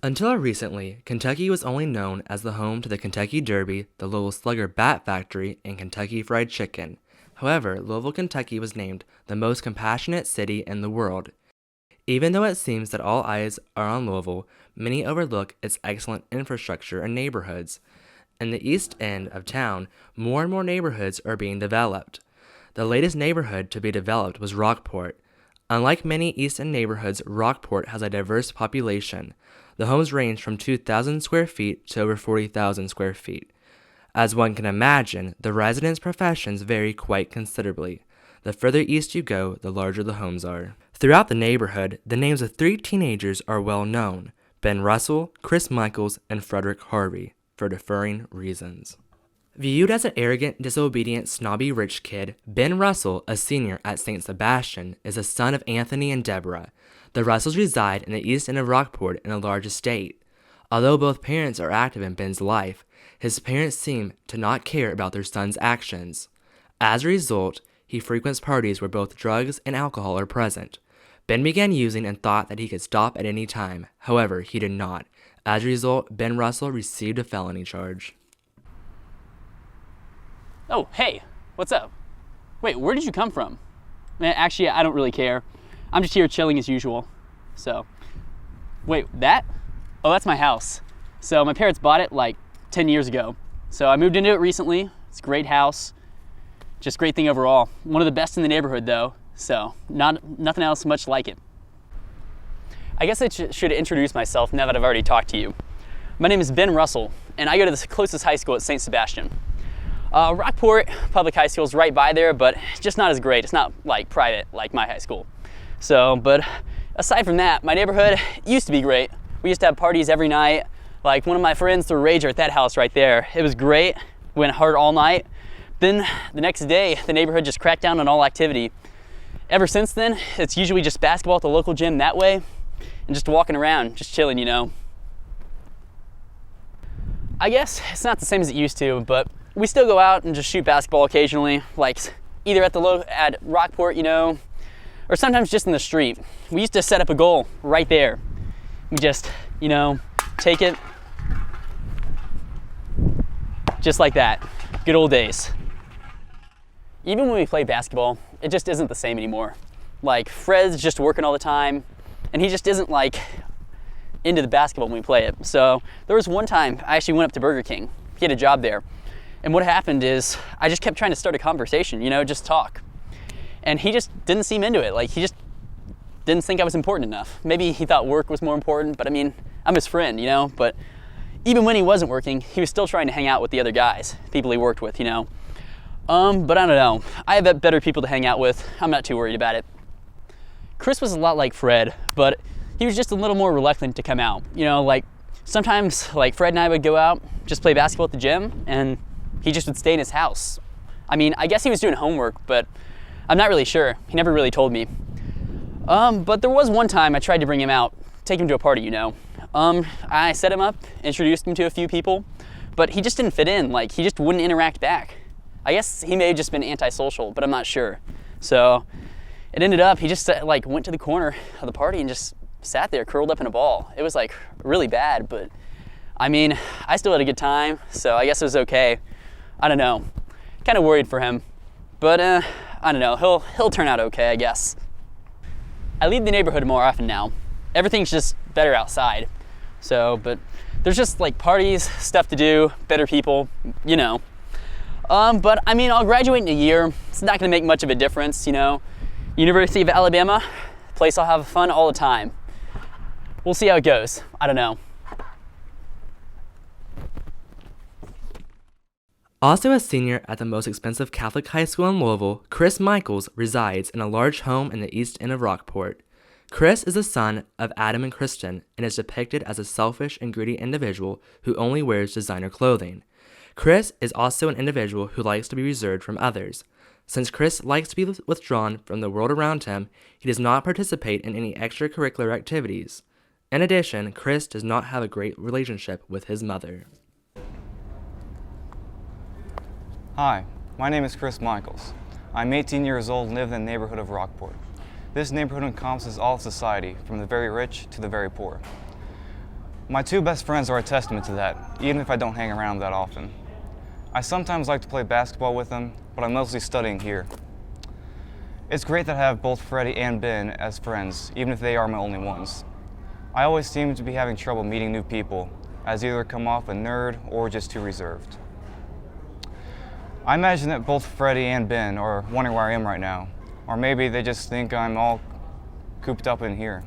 Until recently, Kentucky was only known as the home to the Kentucky Derby, the Louisville Slugger Bat Factory, and Kentucky Fried Chicken. However, Louisville, Kentucky was named the most compassionate city in the world. Even though it seems that all eyes are on Louisville, many overlook its excellent infrastructure and neighborhoods. In the east end of town, more and more neighborhoods are being developed. The latest neighborhood to be developed was Rockport. Unlike many east end neighborhoods, Rockport has a diverse population. The homes range from 2,000 square feet to over 40,000 square feet. As one can imagine, the residents' professions vary quite considerably. The further east you go, the larger the homes are. Throughout the neighborhood, the names of 3 teenagers are well known: Ben Russell, Chris Michaels, and Frederick Harvey, for differing reasons. Viewed as an arrogant, disobedient, snobby rich kid, Ben Russell, a senior at St. Sebastian, is the son of Anthony and Deborah. The Russells reside in the east end of Rockport in a large estate. Although both parents are active in Ben's life, his parents seem to not care about their son's actions. As a result, he frequents parties where both drugs and alcohol are present. Ben began using and thought that he could stop at any time. However, he did not. As a result, Ben Russell received a felony charge. Oh, hey, what's up? Wait, where did you come from? Actually, I don't really care. I'm just here chilling as usual. So, wait, that? Oh, that's my house. So my parents bought it like 10 years ago. So I moved into it recently. It's a great house. Just great thing overall. One of the best in the neighborhood though. So nothing else much like it. I guess I should introduce myself now that I've already talked to you. My name is Ben Russell, and I go to the closest high school at St. Sebastian. Rockport Public High School is right by there, but it's just not as great. It's not like private like my high school. So, but aside from that, my neighborhood used to be great. We used to have parties every night. Like one of my friends threw a rager at that house right there. It was great, went hard all night. Then the next day, the neighborhood just cracked down on all activity. Ever since then, it's usually just basketball at the local gym that way, and just walking around, just chilling, you know. I guess it's not the same as it used to, but we still go out and just shoot basketball occasionally, like either at Rockport, you know, or sometimes just in the street. We used to set up a goal right there. We just, you know, take it just like that. Good old days. Even when we play basketball, it just isn't the same anymore. Like Fred's just working all the time, and he just isn't like into the basketball when we play it. So there was one time I actually went up to Burger King. He had a job there. And what happened is I just kept trying to start a conversation, you know, just talk. And he just didn't seem into it. Like he just didn't think I was important enough. Maybe he thought work was more important, but I mean, I'm his friend, you know, but even when he wasn't working, he was still trying to hang out with the other guys, people he worked with, you know. But I don't know. I have better people to hang out with. I'm not too worried about it. Chris was a lot like Fred, but he was just a little more reluctant to come out. You know, like sometimes like Fred and I would go out, just play basketball at the gym, and he just would stay in his house. I mean, I guess he was doing homework, but I'm not really sure. He never really told me. But there was one time I tried to bring him out, take him to a party, you know. I set him up, introduced him to a few people, but he just didn't fit in. Like, he just wouldn't interact back. I guess he may have just been antisocial, but I'm not sure. So it ended up, he just like went to the corner of the party and just sat there curled up in a ball. It was like really bad, but I mean, I still had a good time, so I guess it was okay. I don't know, kind of worried for him, but I don't know, he'll turn out okay, I guess. I leave the neighborhood more often now. Everything's just better outside. So, but there's just like parties, stuff to do, better people, you know. But I mean, I'll graduate in a year. It's not gonna make much of a difference, you know. University of Alabama, place I'll have fun all the time. We'll see how it goes. I don't know. Also a senior at the most expensive Catholic high school in Louisville, Chris Michaels resides in a large home in the east end of Rockport. Chris is the son of Adam and Kristen and is depicted as a selfish and greedy individual who only wears designer clothing. Chris is also an individual who likes to be reserved from others. Since Chris likes to be withdrawn from the world around him, he does not participate in any extracurricular activities. In addition, Chris does not have a great relationship with his mother. Hi, my name is Chris Michaels. I'm 18 years old and live in the neighborhood of Rockport. This neighborhood encompasses all of society, from the very rich to the very poor. My two best friends are a testament to that, even if I don't hang around that often. I sometimes like to play basketball with them, but I'm mostly studying here. It's great that I have both Freddie and Ben as friends, even if they are my only ones. I always seem to be having trouble meeting new people, as either come off a nerd or just too reserved. I imagine that both Freddie and Ben are wondering where I am right now, or maybe they just think I'm all cooped up in here.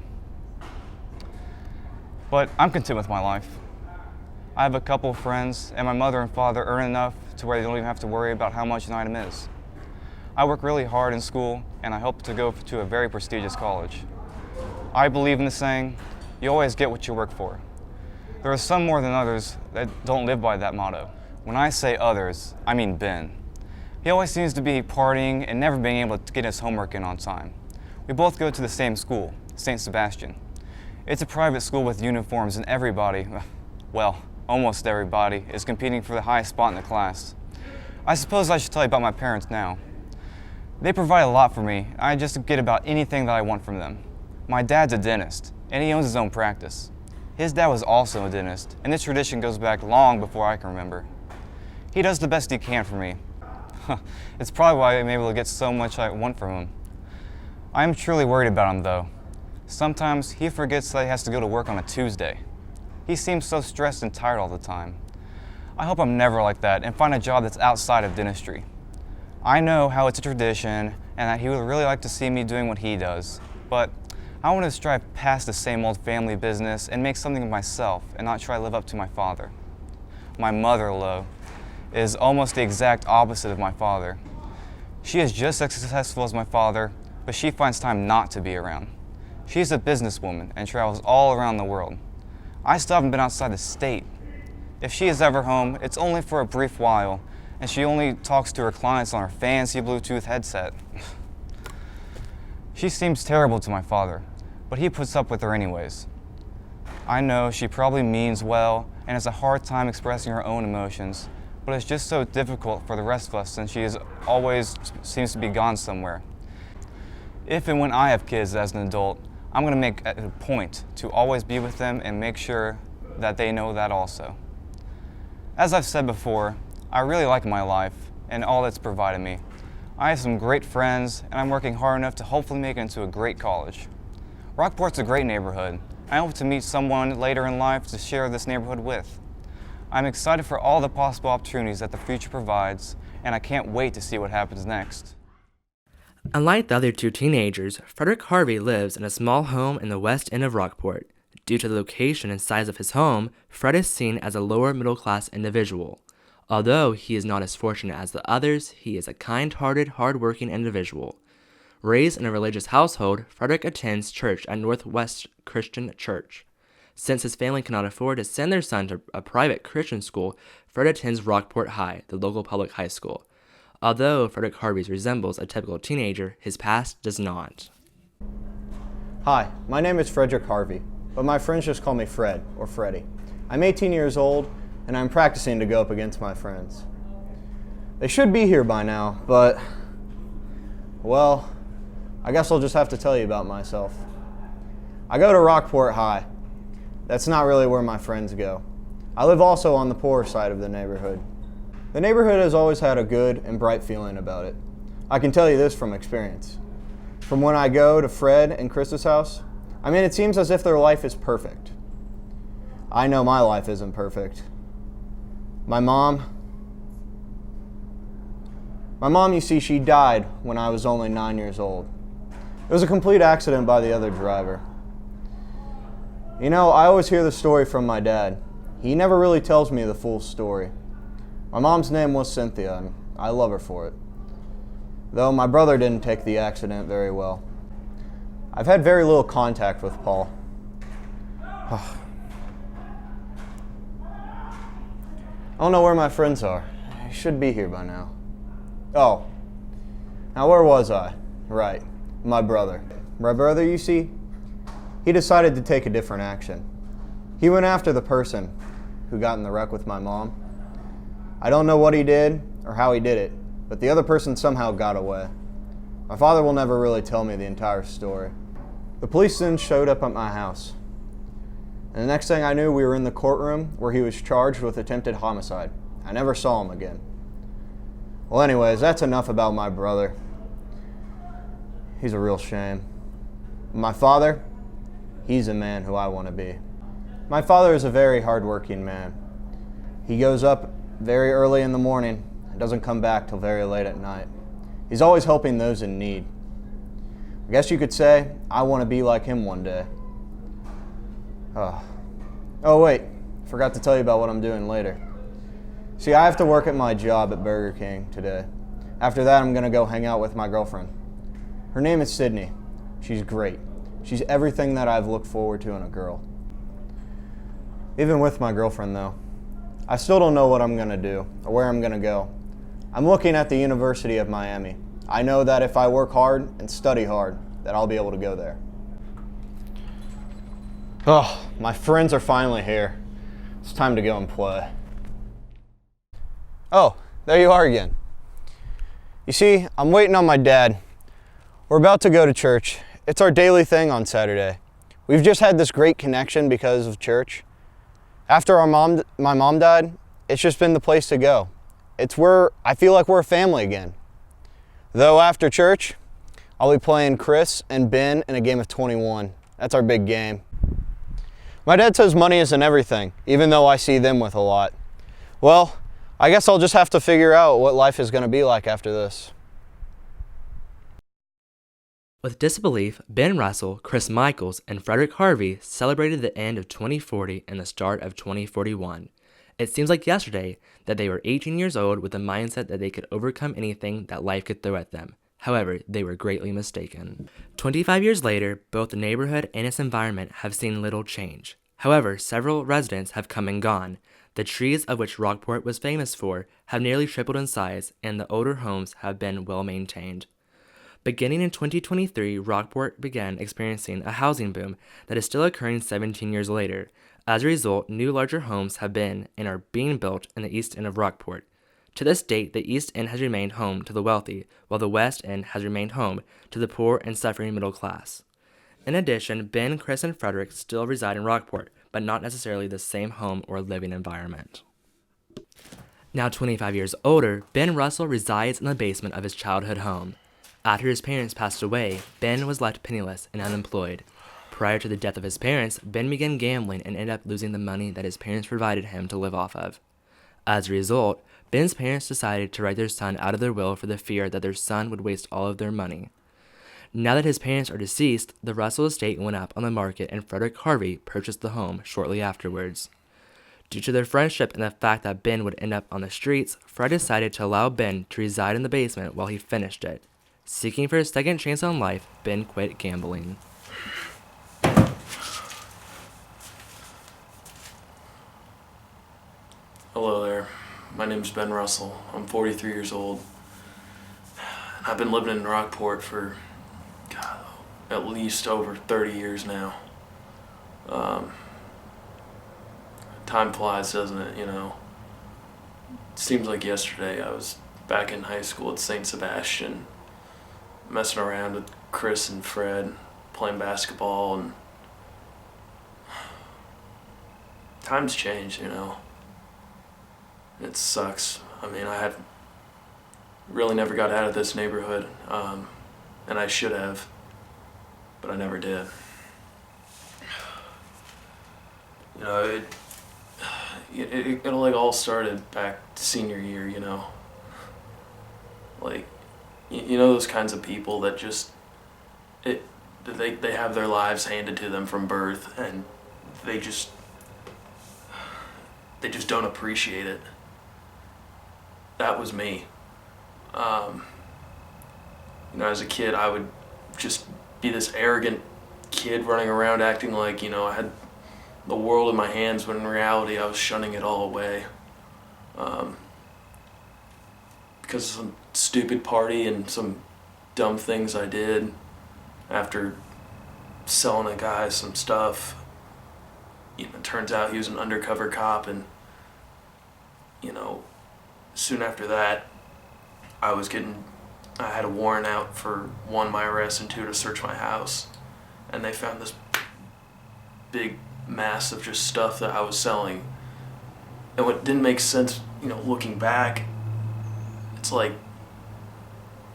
But I'm content with my life. I have a couple of friends, and my mother and father earn enough to where they don't even have to worry about how much an item is. I work really hard in school, and I hope to go to a very prestigious college. I believe in the saying, you always get what you work for. There are some more than others that don't live by that motto. When I say others, I mean Ben. He always seems to be partying and never being able to get his homework in on time. We both go to the same school, St. Sebastian. It's a private school with uniforms, and everybody, well, almost everybody, is competing for the highest spot in the class. I suppose I should tell you about my parents now. They provide a lot for me. I just get about anything that I want from them. My dad's a dentist, and he owns his own practice. His dad was also a dentist, and this tradition goes back long before I can remember. He does the best he can for me. It's probably why I'm able to get so much I want from him. I am truly worried about him, though. Sometimes he forgets that he has to go to work on a Tuesday. He seems so stressed and tired all the time. I hope I'm never like that and find a job that's outside of dentistry. I know how it's a tradition and that he would really like to see me doing what he does, but I want to strive past the same old family business and make something of myself and not try to live up to my father. My mother, though, is almost the exact opposite of my father. She is just as successful as my father, but she finds time not to be around. She's a businesswoman and travels all around the world. I still haven't been outside the state. If she is ever home, it's only for a brief while, and she only talks to her clients on her fancy Bluetooth headset. She seems terrible to my father, but he puts up with her anyways. I know she probably means well and has a hard time expressing her own emotions, but it's just so difficult for the rest of us since she is always seems to be gone somewhere. If and when I have kids as an adult, I'm going to make it a point to always be with them and make sure that they know that also. As I've said before, I really like my life and all that's provided me. I have some great friends, and I'm working hard enough to hopefully make it into a great college. Rockport's a great neighborhood. I hope to meet someone later in life to share this neighborhood with. I'm excited for all the possible opportunities that the future provides, and I can't wait to see what happens next. Unlike the other two teenagers, Frederick Harvey lives in a small home in the west end of Rockport. Due to the location and size of his home, Fred is seen as a lower middle-class individual. Although he is not as fortunate as the others, he is a kind-hearted, hard-working individual. Raised in a religious household, Frederick attends church at Northwest Christian Church. Since his family cannot afford to send their son to a private Christian school, Fred attends Rockport High, the local public high school. Although Frederick Harvey resembles a typical teenager, his past does not. Hi, my name is Frederick Harvey, but my friends just call me Fred, or Freddie. I'm 18 years old, and I'm practicing to go up against my friends. They should be here by now, but, well, I guess I'll just have to tell you about myself. I go to Rockport High. That's not really where my friends go. I live also on the poorer side of the neighborhood. The neighborhood has always had a good and bright feeling about it. I can tell you this from experience. From when I go to Fred and Krista's house, it seems as if their life is perfect. I know my life isn't perfect. My mom, you see, she died when I was only 9 years old. It was a complete accident by the other driver. You know, I always hear the story from my dad. He never really tells me the full story. My mom's name was Cynthia, and I love her for it. Though my brother didn't take the accident very well. I've had very little contact with Paul. I don't know where my friends are. They should be here by now. Oh, now where was I? Right, my brother. My brother, you see, he decided to take a different action. He went after the person who got in the wreck with my mom. I don't know what he did or how he did it, but the other person somehow got away. My father will never really tell me the entire story. The police then showed up at my house. And the next thing I knew, we were in the courtroom where he was charged with attempted homicide. I never saw him again. Well, anyways, that's enough about my brother. He's a real shame. My father, he's a man who I want to be. My father is a very hardworking man. He goes up very early in the morning and doesn't come back till very late at night. He's always helping those in need. I guess you could say I want to be like him one day. Oh wait, forgot to tell you about what I'm doing later. See, I have to work at my job at Burger King today. After that, I'm gonna go hang out with my girlfriend. Her name is Sydney. She's great. She's everything that I've looked forward to in a girl. Even with my girlfriend though, I still don't know what I'm gonna do or where I'm gonna go. I'm looking at the University of Miami. I know that if I work hard and study hard, that I'll be able to go there. Oh, my friends are finally here. It's time to go and play. Oh, there you are again. You see, I'm waiting on my dad. We're about to go to church. It's our daily thing on Saturday. We've just had this great connection because of church. After my mom died, it's just been the place to go. It's where I feel like we're a family again. Though after church, I'll be playing Chris and Ben in a game of 21. That's our big game. My dad says money isn't everything, even though I see them with a lot. Well, I guess I'll just have to figure out what life is going to be like after this. With disbelief, Ben Russell, Chris Michaels, and Frederick Harvey celebrated the end of 2040 and the start of 2041. It seems like yesterday that they were 18 years old with the mindset that they could overcome anything that life could throw at them. However, they were greatly mistaken. 25 years later, both the neighborhood and its environment have seen little change. However, several residents have come and gone. The trees of which Rockport was famous for have nearly tripled in size, and the older homes have been well maintained. Beginning in 2023, Rockport began experiencing a housing boom that is still occurring 17 years later. As a result, new larger homes have been and are being built in the east end of Rockport. To this date, the East End has remained home to the wealthy, while the West End has remained home to the poor and suffering middle class. In addition, Ben, Chris, and Frederick still reside in Rockport, but not necessarily the same home or living environment. Now 25 years older, Ben Russell resides in the basement of his childhood home. After his parents passed away, Ben was left penniless and unemployed. Prior to the death of his parents, Ben began gambling and ended up losing the money that his parents provided him to live off of. As a result, Ben's parents decided to write their son out of their will for the fear that their son would waste all of their money. Now that his parents are deceased, the Russell estate went up on the market and Frederick Harvey purchased the home shortly afterwards. Due to their friendship and the fact that Ben would end up on the streets, Fred decided to allow Ben to reside in the basement while he finished it. Seeking for a second chance on life, Ben quit gambling. Hello there. My name's Ben Russell. I'm 43 years old. I've been living in Rockport for, at least over 30 years now. Time flies, doesn't it, It seems like yesterday I was back in high school at St. Sebastian, messing around with Chris and Fred, playing basketball, and times change, It sucks. I had really never got out of this neighborhood, and I should have, but I never did. It all started back senior year, those kinds of people that just they have their lives handed to them from birth, and they just don't appreciate it. That was me. As a kid, I would just be this arrogant kid running around acting like, I had the world in my hands, when in reality I was shunning it all away. Because of some stupid party and some dumb things I did after selling a guy some stuff. It turns out he was an undercover cop, and, soon after that, I had a warrant out for 1, my arrest, and 2, to search my house. And they found this big mass of just stuff that I was selling. And what didn't make sense, looking back, it's like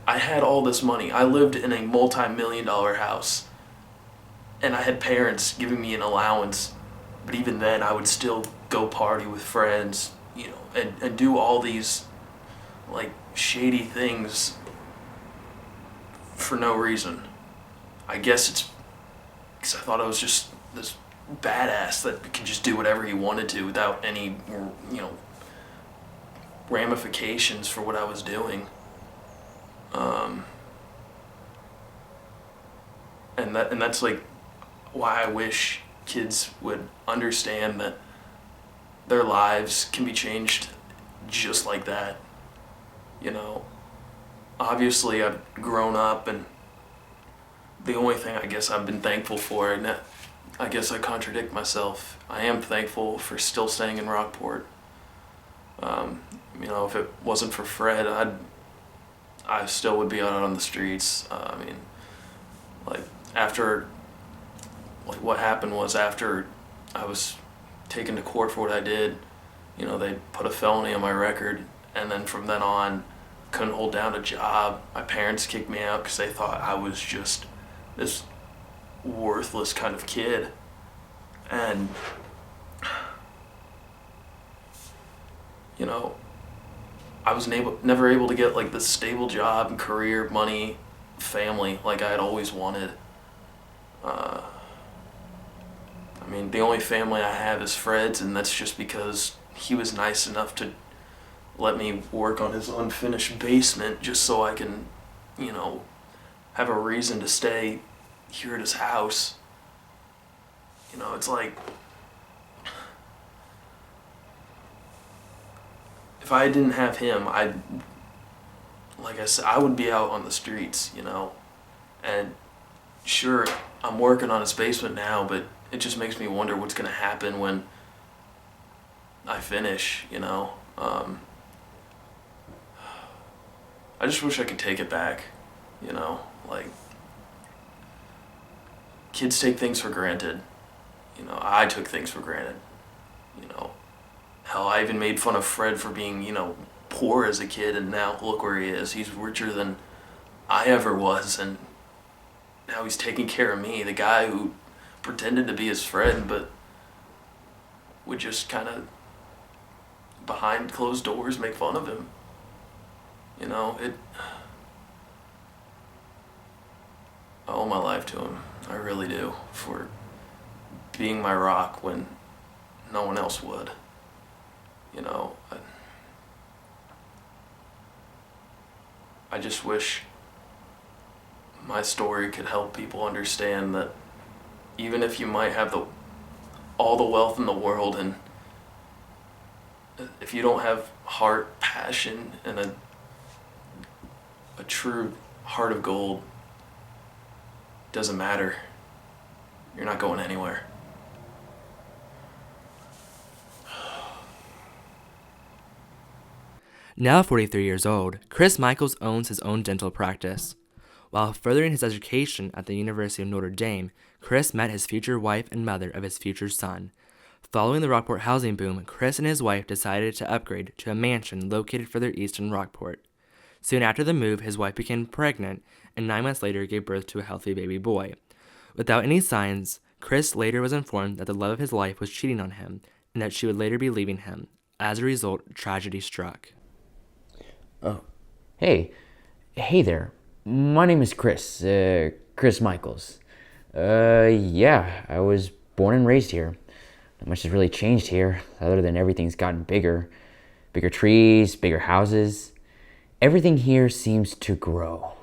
I had all this money. I lived in a multi-million-dollar house, and I had parents giving me an allowance, but even then I would still go party with friends, and do all these like shady things for no reason. I guess it's because I thought I was just this badass that could just do whatever he wanted to without any, ramifications for what I was doing. And that's like why I wish kids would understand that their lives can be changed just like that. Obviously I've grown up, and the only thing I guess I've been thankful for, and I guess I contradict myself, I am thankful for still staying in Rockport. If it wasn't for Fred, I still would be out on the streets. What happened was, after I was taken to court for what I did, they put a felony on my record, and then from then on, couldn't hold down a job. My parents kicked me out because they thought I was just this worthless kind of kid. And, I was never able to get like this stable job, career, money, family like I had always wanted. The only family I have is Fred's, and that's just because he was nice enough to let me work on his unfinished basement just so I can, have a reason to stay here at his house. It's like, if I didn't have him, like I said, I would be out on the streets, and sure, I'm working on his basement now, but it just makes me wonder what's gonna happen when I finish, I just wish I could take it back, like, kids take things for granted. I took things for granted. Hell, I even made fun of Fred for being, poor as a kid, and now look where he is. He's richer than I ever was, and now he's taking care of me, the guy who pretended to be his friend, but would just kind of, behind closed doors, make fun of him. I owe my life to him. I really do, for being my rock when no one else would. I just wish my story could help people understand that even if you might have all the wealth in the world, and if you don't have heart, passion, and a true heart of gold, doesn't matter. You're not going anywhere. Now 43 years old, Chris Michaels owns his own dental practice. While furthering his education at the University of Notre Dame, Chris met his future wife and mother of his future son. Following the Rockport housing boom, Chris and his wife decided to upgrade to a mansion located further east in Rockport. Soon after the move, his wife became pregnant, and 9 months later gave birth to a healthy baby boy. Without any signs, Chris later was informed that the love of his life was cheating on him, and that she would later be leaving him. As a result, tragedy struck. Oh, hey there. My name is Chris, Chris Michaels. Yeah, I was born and raised here. Not much has really changed here, other than everything's gotten bigger. Bigger trees, bigger houses. Everything here seems to grow.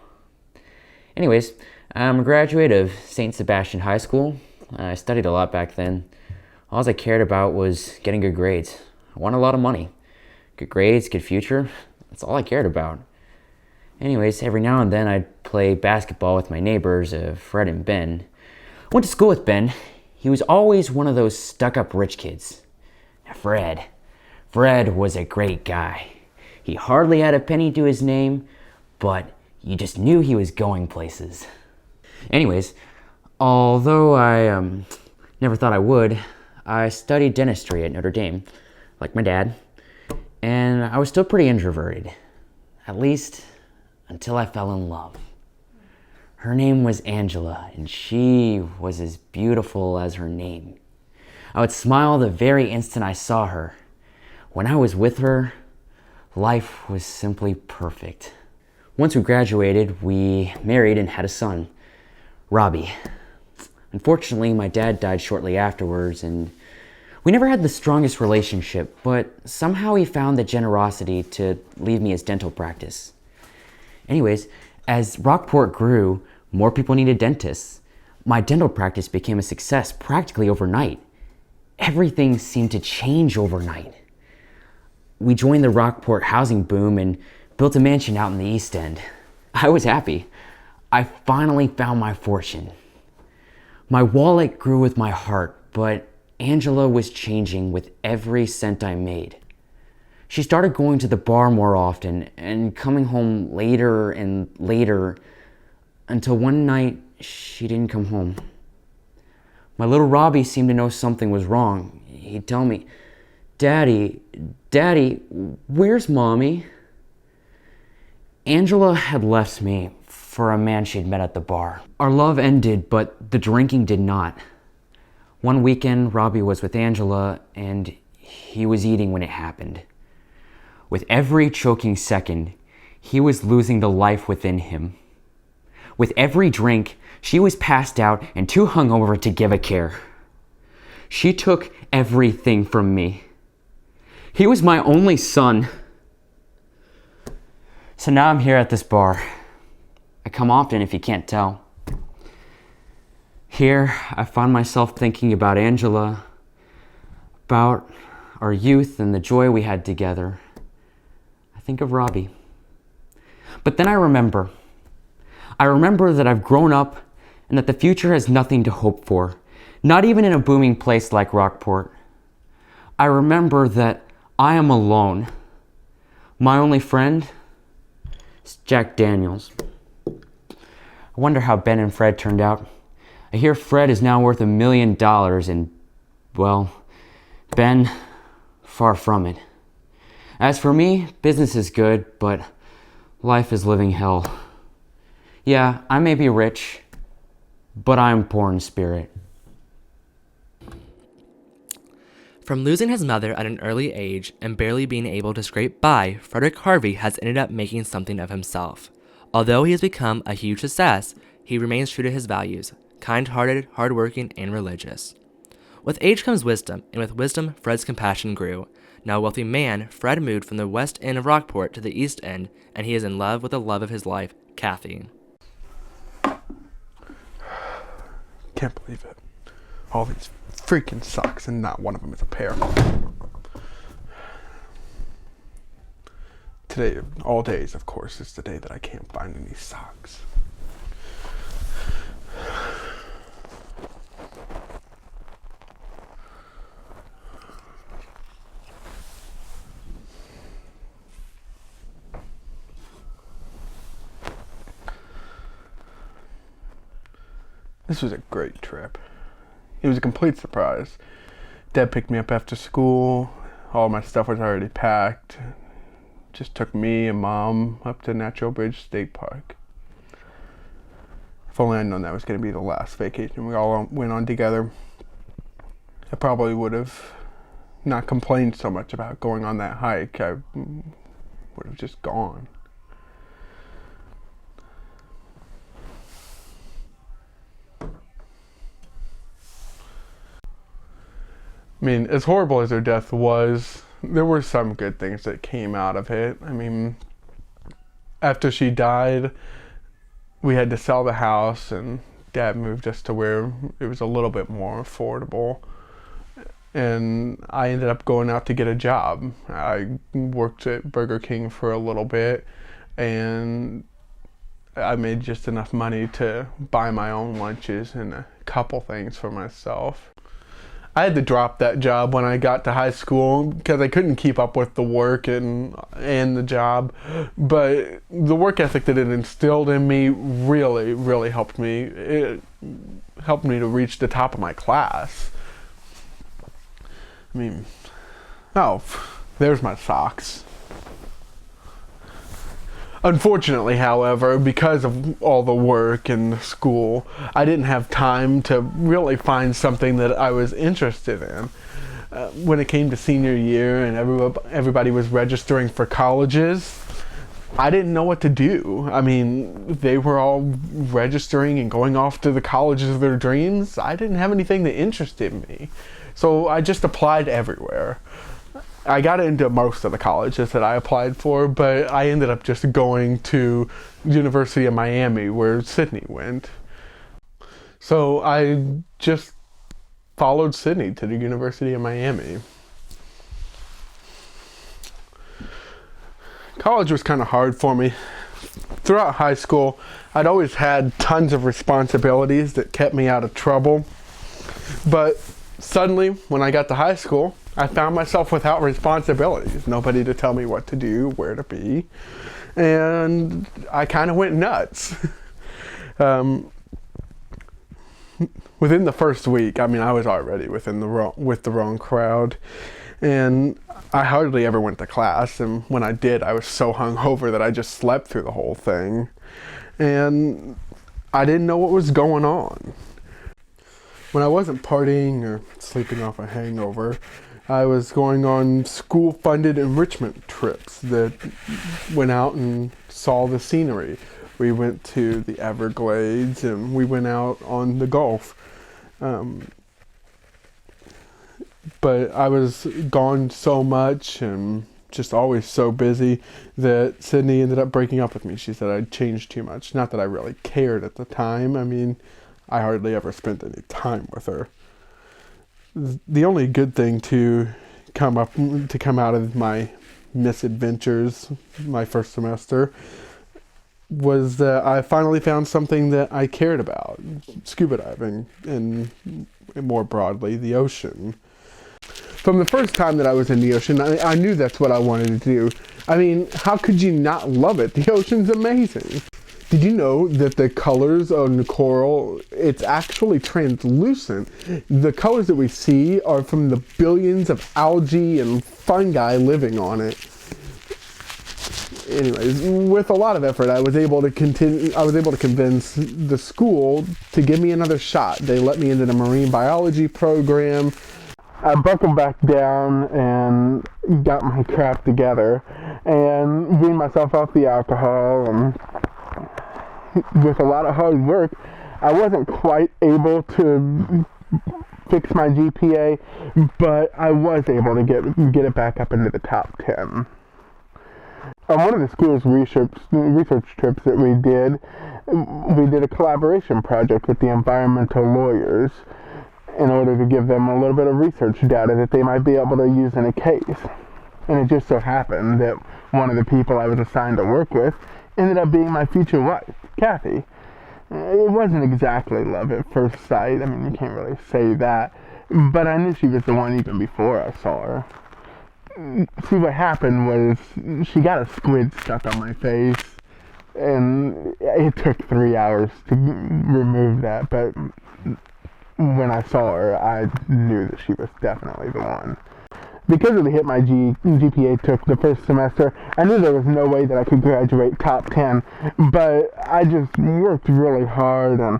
Anyways, I'm a graduate of St. Sebastian High School. I studied a lot back then. All I cared about was getting good grades. I wanted a lot of money. Good grades, good future. That's all I cared about. Anyways, every now and then I'd play basketball with my neighbors, Fred and Ben. I went to school with Ben. He was always one of those stuck-up rich kids. Now Fred was a great guy. He hardly had a penny to his name, but you just knew he was going places. Anyways, although I never thought I would, I studied dentistry at Notre Dame, like my dad, and I was still pretty introverted, at least until I fell in love. Her name was Angela, and she was as beautiful as her name. I would smile the very instant I saw her. When I was with her, life was simply perfect. Once we graduated, we married and had a son, Robbie. Unfortunately, my dad died shortly afterwards, and we never had the strongest relationship, but somehow he found the generosity to leave me his dental practice. Anyways, as Rockport grew, more people needed dentists. My dental practice became a success practically overnight. Everything seemed to change overnight. We joined the Rockport housing boom and built a mansion out in the East End. I was happy. I finally found my fortune. My wallet grew with my heart, but Angela was changing with every cent I made. She started going to the bar more often and coming home later and later until one night she didn't come home. My little Robbie seemed to know something was wrong. He'd tell me, Daddy, where's Mommy? Angela had left me for a man she'd met at the bar. Our love ended, but the drinking did not. One weekend, Robbie was with Angela, and he was eating when it happened. With every choking second, he was losing the life within him. With every drink, she was passed out and too hungover to give a care. She took everything from me. He was my only son. So now I'm here at this bar. I come often if you can't tell. Here, I find myself thinking about Angela, about our youth and the joy we had together. I think of Robbie. But then I remember that I've grown up and that the future has nothing to hope for, not even in a booming place like Rockport. I remember that I am alone. My only friend is Jack Daniels. I wonder how Ben and Fred turned out. I hear Fred is now worth $1 million and, well, Ben, far from it. As for me, business is good, but life is living hell. Yeah, I may be rich, but I'm poor in spirit. From losing his mother at an early age and barely being able to scrape by, Frederick Harvey has ended up making something of himself. Although he has become a huge success, he remains true to his values, kind-hearted, hardworking, and religious. With age comes wisdom, and with wisdom, Fred's compassion grew. Now a wealthy man, Fred moved from the west end of Rockport to the east end, and he is in love with the love of his life, Kathy. Can't believe it. All these freaking socks and not one of them is a pair. Today, all days, of course, is the day that I can't find any socks. This was a great trip. It was a complete surprise. Dad picked me up after school. All my stuff was already packed. Just took me and Mom up to Natural Bridge State Park. If only I'd known that was going to be the last vacation we all went on together, I probably would have not complained so much about going on that hike. I would have just gone. I mean, as horrible as her death was, there were some good things that came out of it. I mean, after she died, we had to sell the house, and Dad moved us to where it was a little bit more affordable. And I ended up going out to get a job. I worked at Burger King for a little bit, and I made just enough money to buy my own lunches and a couple things for myself. I had to drop that job when I got to high school because I couldn't keep up with the work and the job. But the work ethic that it instilled in me really, really helped me. It helped me to reach the top of my class. I mean, oh, there's my socks. Unfortunately, however, because of all the work and the school, I didn't have time to really find something that I was interested in. When it came to senior year and everybody was registering for colleges, I didn't know what to do. I mean, they were all registering and going off to the colleges of their dreams. I didn't have anything that interested me. So I just applied everywhere. I got into most of the colleges that I applied for, but I ended up just going to University of Miami, where Sydney went. So I just followed Sydney to the University of Miami. College was kind of hard for me. Throughout high school, I'd always had tons of responsibilities that kept me out of trouble. But suddenly, when I got to high school, I found myself without responsibilities. Nobody to tell me what to do, where to be. And I kind of went nuts. Within the first week, I mean, I was already with the wrong crowd. And I hardly ever went to class. And when I did, I was so hungover that I just slept through the whole thing. And I didn't know what was going on. When I wasn't partying or sleeping off a hangover, I was going on school-funded enrichment trips that went out and saw the scenery. We went to the Everglades and we went out on the Gulf. But I was gone so much and just always so busy that Sydney ended up breaking up with me. She said I'd changed too much. Not that I really cared at the time. I mean, I hardly ever spent any time with her. The only good thing to come out of my misadventures my first semester was that I finally found something that I cared about, scuba diving, and more broadly, the ocean. From the first time that I was in the ocean, I knew that's what I wanted to do. I mean, how could you not love it? The ocean's amazing. Did you know that the colors on the coral, it's actually translucent? The colors that we see are from the billions of algae and fungi living on it. Anyways, with a lot of effort, I was able to convince the school to give me another shot. They let me into the marine biology program. I buckled back down and got my crap together and weaned myself off the alcohol, and with a lot of hard work, I wasn't quite able to fix my GPA, but I was able to get it back up into the top 10. On one of the school's research trips that we did a collaboration project with the environmental lawyers in order to give them a little bit of research data that they might be able to use in a case. And it just so happened that one of the people I was assigned to work with ended up being my future wife, Kathy. It wasn't exactly love at first sight. I mean, you can't really say that. But I knew she was the one even before I saw her. See, what happened was she got a squid stuck on my face, and it took 3 hours to remove that, but when I saw her, I knew that she was definitely the one. Because of the hit my GPA took the first semester, I knew there was no way that I could graduate top 10, but I just worked really hard and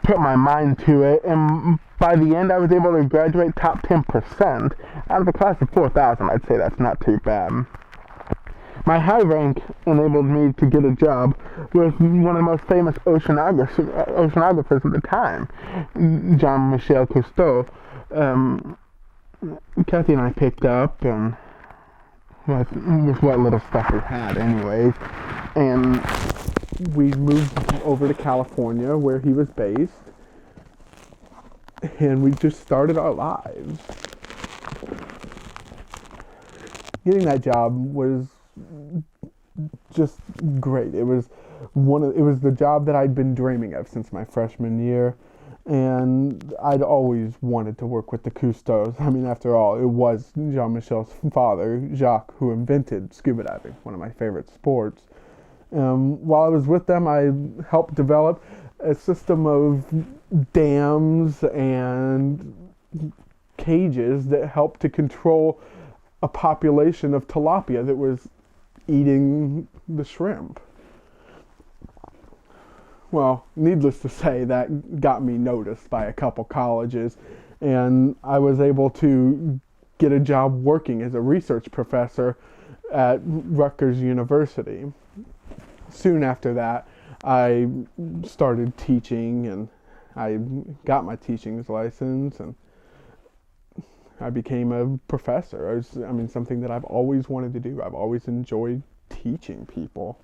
put my mind to it, and by the end I was able to graduate top 10%. Out of a class of 4,000, I'd say that's not too bad. My high rank enabled me to get a job with one of the most famous oceanographers at the time, Jean-Michel Cousteau. Kathy and I picked up, and with what little stuff we had anyways, and we moved over to California where he was based, and we just started our lives. Getting that job was just great. It was the job that I'd been dreaming of since my freshman year. And I'd always wanted to work with the Cousteaus. I mean, after all, it was Jean-Michel's father, Jacques, who invented scuba diving, one of my favorite sports. While I was with them, I helped develop a system of dams and cages that helped to control a population of tilapia that was eating the shrimp. Well, needless to say, that got me noticed by a couple colleges, and I was able to get a job working as a research professor at Rutgers University. Soon after that, I started teaching, and I got my teaching license, and I became a professor. Something that I've always wanted to do. I've always enjoyed teaching people.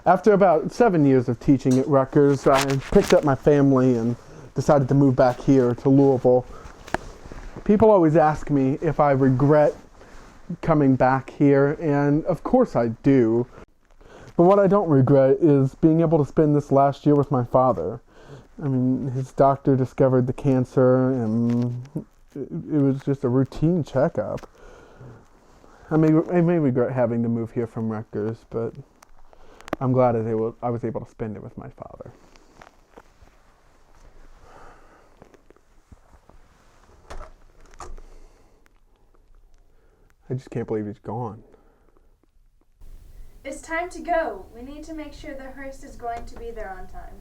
After about 7 years of teaching at Rutgers, I picked up my family and decided to move back here to Louisville. People always ask me if I regret coming back here, and of course I do. But what I don't regret is being able to spend this last year with my father. His doctor discovered the cancer, and it was just a routine checkup. I may regret having to move here from Rutgers, but I'm glad I was able to spend it with my father. I just can't believe he's gone. It's time to go. We need to make sure the hearse is going to be there on time.